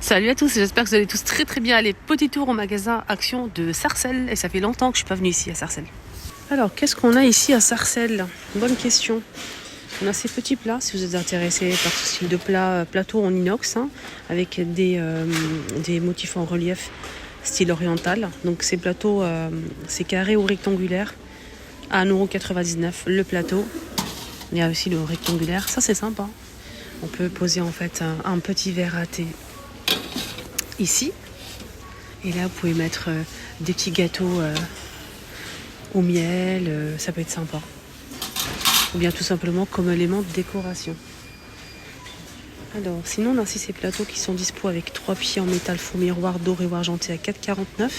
Salut à tous, j'espère que vous allez tous très très bien. Allez, petit tour au magasin Action de Sarcelles. Et ça fait longtemps que je suis pas venue ici à Sarcelles. Alors, qu'est-ce qu'on a ici à Sarcelles? Bonne question. On a ces petits plats, si vous êtes intéressé par ce style de plateau en inox, avec des motifs en relief style oriental. Donc ces plateaux, c'est carré ou rectangulaire, à 1,99€ le plateau. Il y a aussi le rectangulaire, ça c'est sympa. On peut poser en fait un petit verre à thé ici. Et là, vous pouvez mettre des petits gâteaux au miel, ça peut être sympa. Ou bien tout simplement comme élément de décoration. Alors, sinon, on a aussi ces plateaux qui sont dispo avec 3 pieds en métal faux miroir doré ou argenté à 4,49,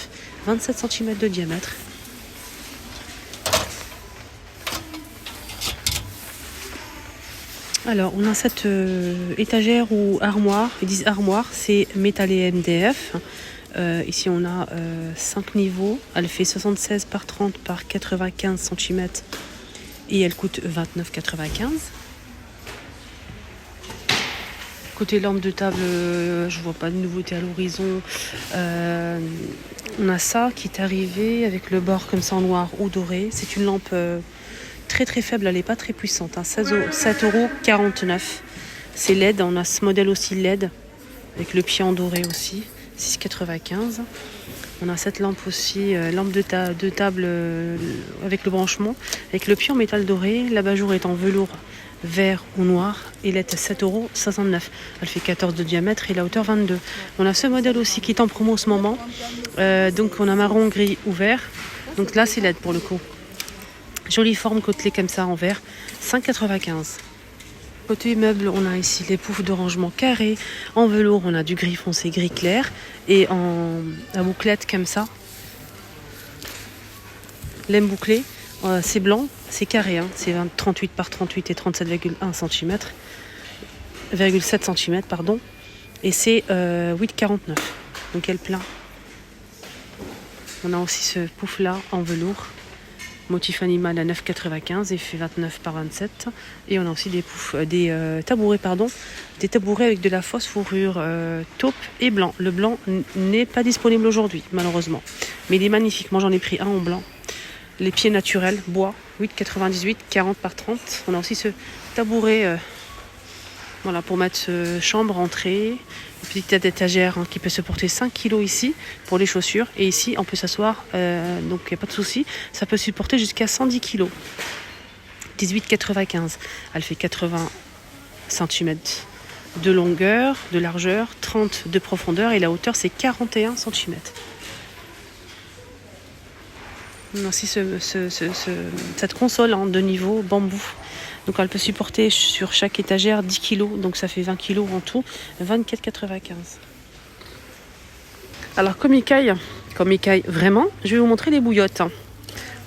27 cm de diamètre. Alors, on a cette étagère ou armoire, ils disent armoire, c'est métal et MDF. Ici, on a 5 niveaux. Elle fait 76 par 30 par 95 cm et elle coûte 29,95. Côté lampe de table, je vois pas de nouveauté à l'horizon. On a ça qui est arrivé avec le bord comme ça en noir ou doré. C'est une lampe très très faible, elle n'est pas très puissante. 7,49€. C'est LED, on a ce modèle aussi LED avec le pied en doré aussi. 6,95. On a cette lampe aussi, lampe de table avec le branchement, avec le pied en métal doré. L'abat-jour est en velours vert ou noir. Et elle est à 7,69€. Elle fait 14 de diamètre et la hauteur 22. On a ce modèle aussi qui est en promo en ce moment. Donc on a marron, gris ou vert. Donc là c'est LED pour le coup. Jolie forme côtelée comme ça en verre. 5,95. Côté meuble, on a ici les poufs de rangement carrés. En velours, on a du gris foncé, gris clair. Et à bouclette comme ça. Laine bouclée. C'est blanc, c'est carré. C'est 38 par 38 et 37,1 cm. 7 cm, pardon. Et c'est 8,49. Donc elle plein. On a aussi ce pouf là en velours. Motif animal à 9,95 et fait 29 par 27. Et on a aussi des tabourets, des tabourets avec de la fausse fourrure taupe et blanc. Le blanc n'est pas disponible aujourd'hui, malheureusement. Mais il est magnifique. Moi, j'en ai pris un en blanc. Les pieds naturels, bois, 8,98, 40 par 30. On a aussi ce tabouret pour mettre chambre, entrée. Une petite tête d'étagère qui peut se porter 5 kg ici pour les chaussures. Et ici, on peut s'asseoir, donc il n'y a pas de souci. Ça peut supporter jusqu'à 110 kg. 18,95. Elle fait 80 cm de longueur, de largeur, 30 de profondeur et la hauteur, c'est 41 cm. On a aussi cette console de niveau bambou. Donc elle peut supporter sur chaque étagère 10 kg, donc ça fait 20 kg en tout, 24,95. Alors comme écaille vraiment, je vais vous montrer les bouillottes.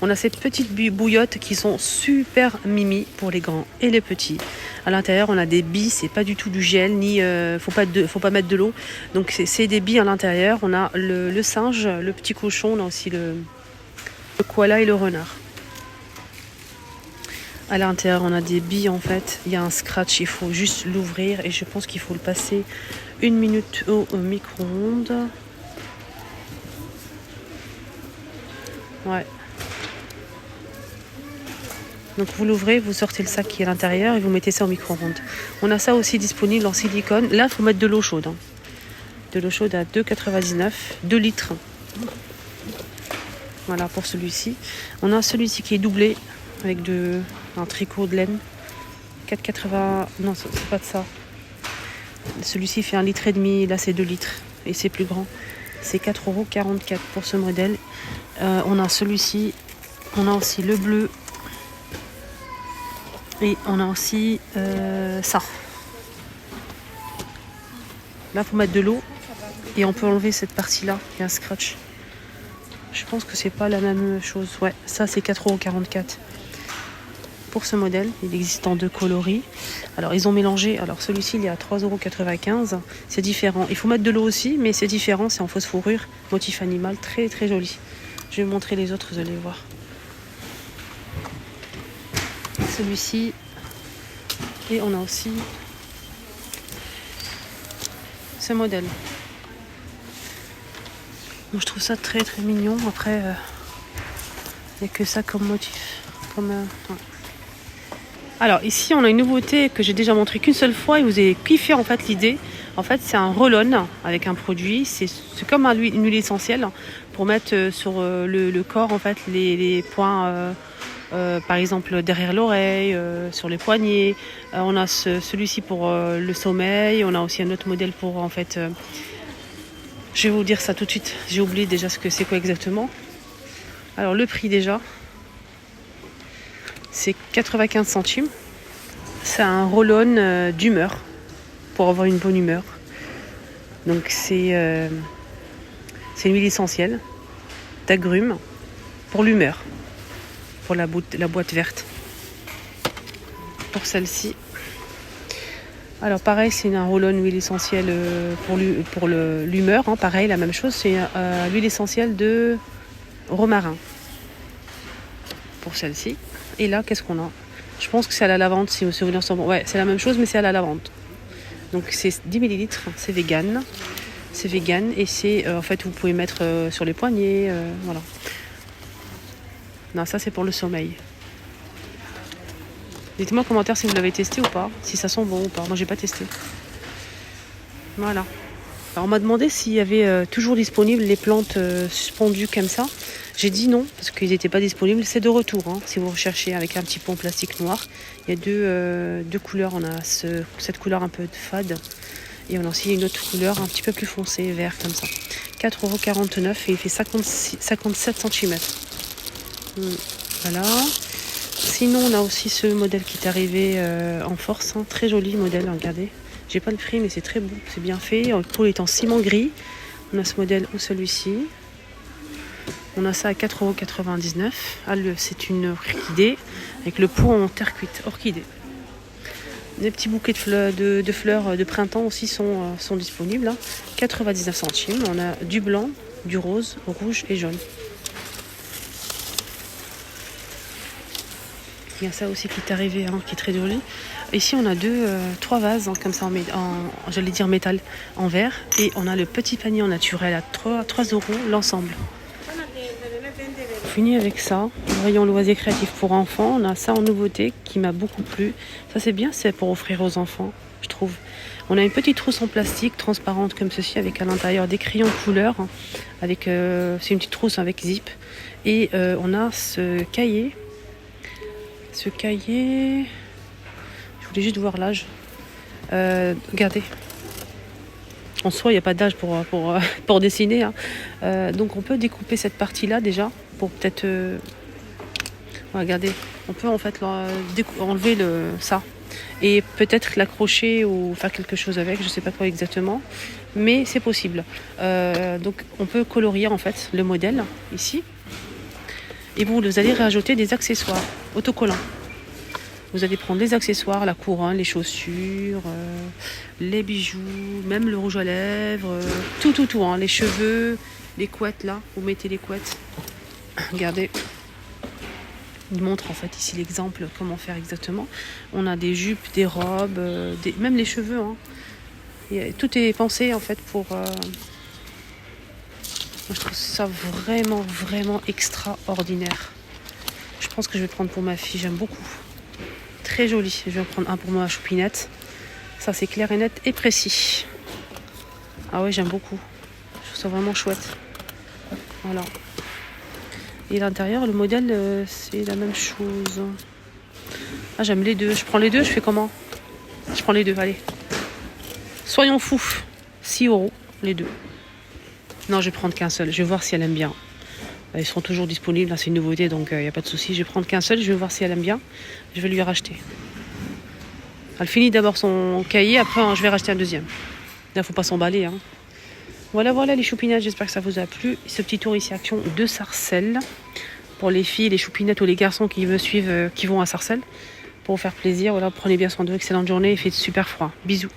On a ces petites bouillottes qui sont super mimi pour les grands et les petits. À l'intérieur, on a des billes, c'est pas du tout du gel, ni faut pas mettre de l'eau. Donc c'est des billes à l'intérieur. On a le singe, le petit cochon, on a aussi le koala et le renard. À l'intérieur, on a des billes en fait. Il y a un scratch, il faut juste l'ouvrir et je pense qu'il faut le passer 1 minute au micro-ondes. Ouais. Donc vous l'ouvrez, vous sortez le sac qui est à l'intérieur et vous mettez ça au micro-ondes. On a ça aussi disponible en silicone. Là, il faut mettre de l'eau chaude. De l'eau chaude à 2,99, 2 litres. Voilà pour celui-ci. On a celui-ci qui est doublé avec un tricot de laine. 4,80. Non, c'est pas de ça. Celui-ci fait 1,5 litre. Là, c'est 2 litres. Et c'est plus grand. C'est 4,44€ pour ce modèle. On a celui-ci. On a aussi le bleu. Et on a aussi ça. Là, il faut mettre de l'eau. Et on peut enlever cette partie-là. Il y a un scratch. Je pense que c'est pas la même chose. Ouais, ça, c'est 4,44€. Pour ce modèle, il existe en 2 coloris. Alors ils ont mélangé, alors celui-ci il est à 3,95€, c'est différent. Il faut mettre de l'eau aussi, mais c'est différent, c'est en fausse fourrure, motif animal, très très joli. Je vais vous montrer les autres, vous allez voir. Celui-ci, et on a aussi ce modèle. Donc, je trouve ça très très mignon. Après, il n'y a que ça comme motif. Ouais. Alors ici on a une nouveauté que j'ai déjà montré qu'une seule fois et vous avez kiffé en fait l'idée. En fait c'est un roll-on avec un produit, c'est comme une huile essentielle pour mettre sur le corps en fait les points par exemple derrière l'oreille, sur les poignets. On a celui-ci pour le sommeil, on a aussi un autre modèle pour en fait je vais vous dire ça tout de suite, j'ai oublié déjà ce que c'est quoi exactement. Alors le prix déjà c'est 95 centimes. C'est un roll-on d'humeur pour avoir une bonne humeur. Donc c'est une huile essentielle d'agrumes pour l'humeur, pour la boîte verte. Pour celle-ci. Alors pareil, c'est un roll-on huile essentielle pour l'humeur. Hein. Pareil, la même chose, c'est l'huile essentielle de romarin. Pour celle-ci. Et là, qu'est-ce qu'on a? Je pense que c'est à la lavande, si vos souvenirs sont bons. Ouais, c'est la même chose, mais c'est à la lavande. Donc c'est 10 ml, c'est vegan. C'est vegan et c'est en fait vous pouvez mettre sur les poignets, voilà. Non, ça c'est pour le sommeil. Dites-moi en commentaire si vous l'avez testé ou pas, si ça sent bon ou pas. Moi j'ai pas testé. Voilà. Alors on m'a demandé s'il y avait toujours disponible les plantes suspendues comme ça. J'ai dit non, parce qu'ils n'étaient pas disponibles. C'est de retour, hein, si vous recherchez avec un petit pot en plastique noir. Il y a deux couleurs. On a cette couleur un peu fade. Et on a aussi une autre couleur un petit peu plus foncée, vert comme ça. 4,49€ et il fait 57 cm. Voilà. Sinon, on a aussi ce modèle qui est arrivé en force. Hein, très joli modèle, regardez. J'ai pas le prix, mais c'est très beau. C'est bien fait. Le pot est en ciment gris. On a ce modèle ou celui-ci. On a ça à 4,99€. Ah, c'est une orchidée avec le pot en terre cuite. Orchidée. Des petits bouquets de fleurs de printemps aussi sont disponibles. Hein. 99 centimes. On a du blanc, du rose, rouge et jaune. Il y a ça aussi qui est arrivé, hein, qui est très joli. Ici, on a trois vases hein, comme ça, j'allais dire métal, en verre. Et on a le petit panier en naturel à 3€ l'ensemble. On finit avec ça. Le rayon loisirs créatifs pour enfants. On a ça en nouveauté qui m'a beaucoup plu. Ça, c'est bien, c'est pour offrir aux enfants, je trouve. On a une petite trousse en plastique transparente comme ceci avec à l'intérieur des crayons de couleur. C'est une petite trousse avec zip. Et on a ce cahier. Je voulais juste voir l'âge. Regardez. En soi, il n'y a pas d'âge pour dessiner. Hein. Donc on peut découper cette partie-là déjà pour peut-être... regardez, on peut en fait enlever ça et peut-être l'accrocher ou faire quelque chose avec, je ne sais pas quoi exactement, mais c'est possible. Donc on peut colorier en fait le modèle ici et vous allez rajouter des accessoires autocollants. Vous allez prendre les accessoires, la couronne, les chaussures, les bijoux, même le rouge à lèvres, tout, hein, les cheveux, les couettes là, vous mettez les couettes. Regardez, il montre en fait ici l'exemple, comment faire exactement. On a des jupes, des robes, même les cheveux. Hein. Tout est pensé en fait pour... Moi, je trouve ça vraiment, vraiment extraordinaire. Je pense que je vais prendre pour ma fille, j'aime beaucoup. Très joli. Je vais en prendre un pour ma choupinette. Ça, c'est clair et net et précis. Ah ouais, j'aime beaucoup. Je trouve ça vraiment chouette. Voilà. Et l'intérieur, le modèle, c'est la même chose. Ah, j'aime les deux. Je prends les deux, je fais comment? Je prends les deux, allez. Soyons fous. 6€ les deux. Non, je vais prendre qu'un seul. Je vais voir si elle aime bien. Ils seront toujours disponibles, là c'est une nouveauté donc il n'y a pas de souci. Je vais prendre qu'un seul, je vais voir si elle aime bien. Je vais lui racheter. Elle finit d'abord son cahier, après je vais racheter un deuxième. Là il ne faut pas s'emballer. Hein. Voilà les choupinettes, j'espère que ça vous a plu. Ce petit tour ici, action de Sarcelles. Pour les filles, les choupinettes ou les garçons qui me suivent, qui vont à Sarcelles. Pour vous faire plaisir, voilà, prenez bien soin d'eux, excellente journée, il fait super froid. Bisous.